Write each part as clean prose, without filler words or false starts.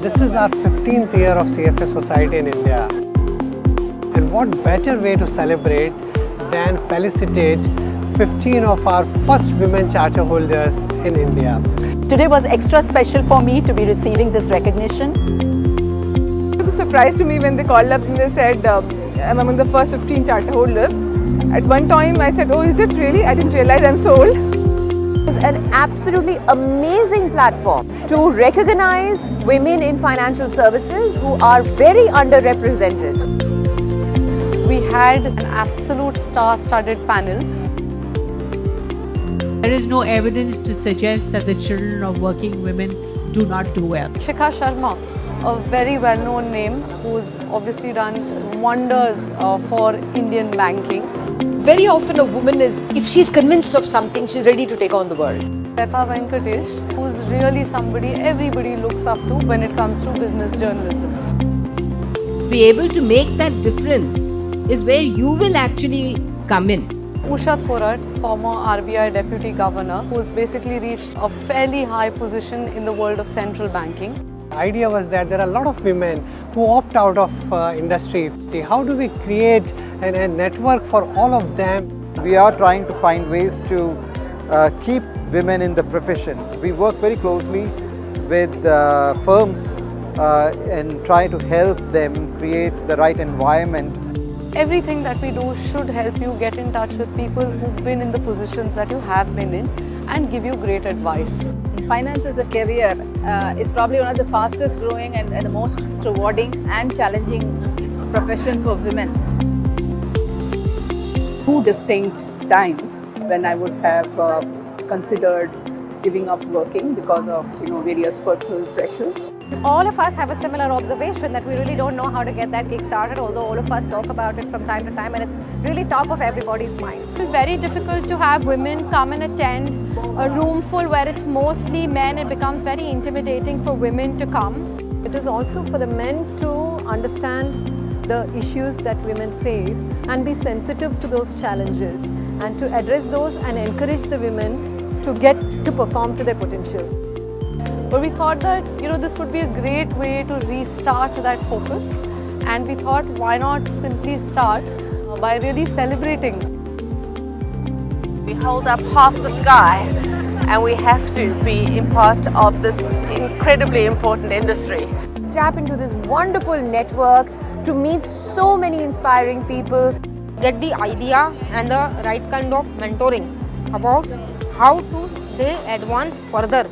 This is our 15th year of CFA Society in India. And what better way to celebrate than felicitate 15 of our first women charter holders in India. Today was extra special for me to be receiving this recognition. It was a surprise to me when they called up and they said, I'm among the first 15 charter holders. At one time I said, oh, is it really? I didn't realize I'm so old. It was an absolutely amazing platform to recognize women in financial services who are very underrepresented. We had an absolute star-studded panel. There is no evidence to suggest that the children of working women do not do well. Shikha Sharma, a very well-known name who's obviously done wonders for Indian banking. Very often a woman is, if she's convinced of something, she's ready to take on the world. Leta Venkatesh, who's really somebody everybody looks up to when it comes to business journalism. Be able to make that difference is where you will actually come in. Usha Thorat, former RBI Deputy Governor, who's basically reached a fairly high position in the world of central banking. The idea was that there are a lot of women who opt out of industry. How do we create a network for all of them? We are trying to find ways to keep women in the profession. We work very closely with firms and try to help them create the right environment. Everything that we do should help you get in touch with people who've been in the positions that you have been in and give you great advice. Finance as a career is probably one of the fastest growing and the most rewarding and challenging profession for women. Two distinct times when I would have considered giving up working because of various personal pressures. All of us have a similar observation that we really don't know how to get that kick started, although all of us talk about it from time to time and it's really top of everybody's mind. It's very difficult to have women come and attend a room full where it's mostly men. It becomes very intimidating for women to come. It is also for the men to understand the issues that women face and be sensitive to those challenges and to address those and encourage the women to get to perform to their potential. But we thought that this would be a great way to restart that focus, and we thought why not simply start by really celebrating. We hold up half the sky and we have to be in part of this incredibly important industry. Tap into this wonderful network to meet so many inspiring people. Get the idea and the right kind of mentoring about how to they advance further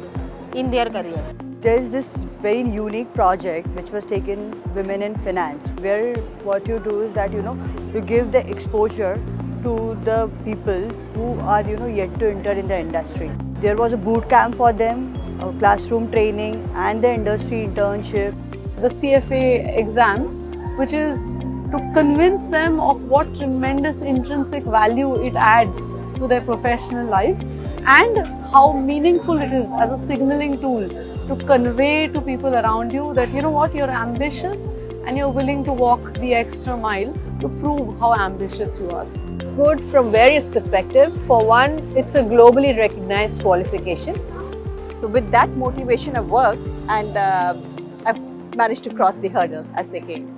in their career. There's this very unique project which was taken Women in Finance, where what you do is that you give the exposure to the people who are yet to enter in the industry. There was a boot camp for them, a classroom training and the industry internship. The CFA exams, which is to convince them of what tremendous intrinsic value it adds to their professional lives and how meaningful it is as a signaling tool to convey to people around you that you're ambitious and you're willing to walk the extra mile to prove how ambitious you are. Good from various perspectives. For one, it's a globally recognized qualification. So with that motivation I've worked and I've managed to cross the hurdles as they came.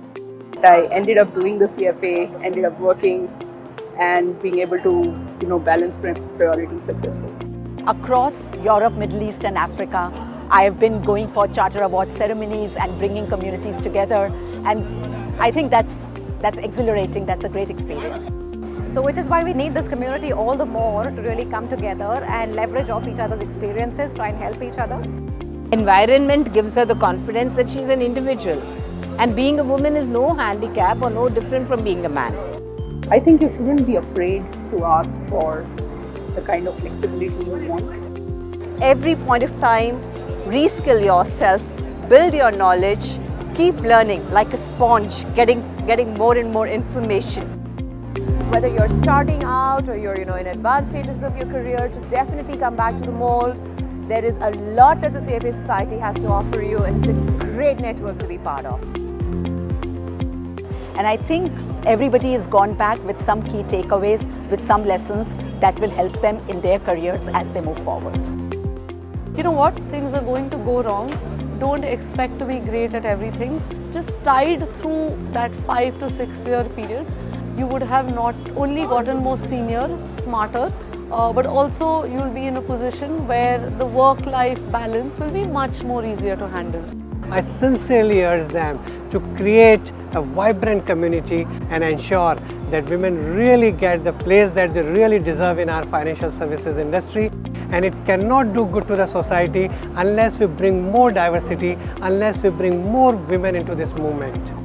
I ended up doing the CFA, ended up working and being able to balance priorities successfully. Across Europe, Middle East and Africa, I have been going for charter award ceremonies and bringing communities together, and I think that's exhilarating, that's a great experience. So which is why we need this community all the more to really come together and leverage off each other's experiences, try and help each other. Environment gives her the confidence that she's an individual. And being a woman is no handicap or no different from being a man. I think you shouldn't be afraid to ask for the kind of flexibility you want. Every point of time, reskill yourself, build your knowledge, keep learning like a sponge, getting more and more information. Whether you're starting out or you're in advanced stages of your career, to definitely come back to the mold. There is a lot that the CFA Society has to offer you, and it's a great network to be part of. And I think everybody has gone back with some key takeaways, with some lessons that will help them in their careers as they move forward. You know what? Things are going to go wrong. don't expect to be great at everything. Just tide through that 5 to 6 year period, you would have not only gotten more senior, smarter, but also you'll be in a position where the work-life balance will be much more easier to handle. I sincerely urge them to create a vibrant community and ensure that women really get the place that they really deserve in our financial services industry. And it cannot do good to the society unless we bring more diversity, unless we bring more women into this movement.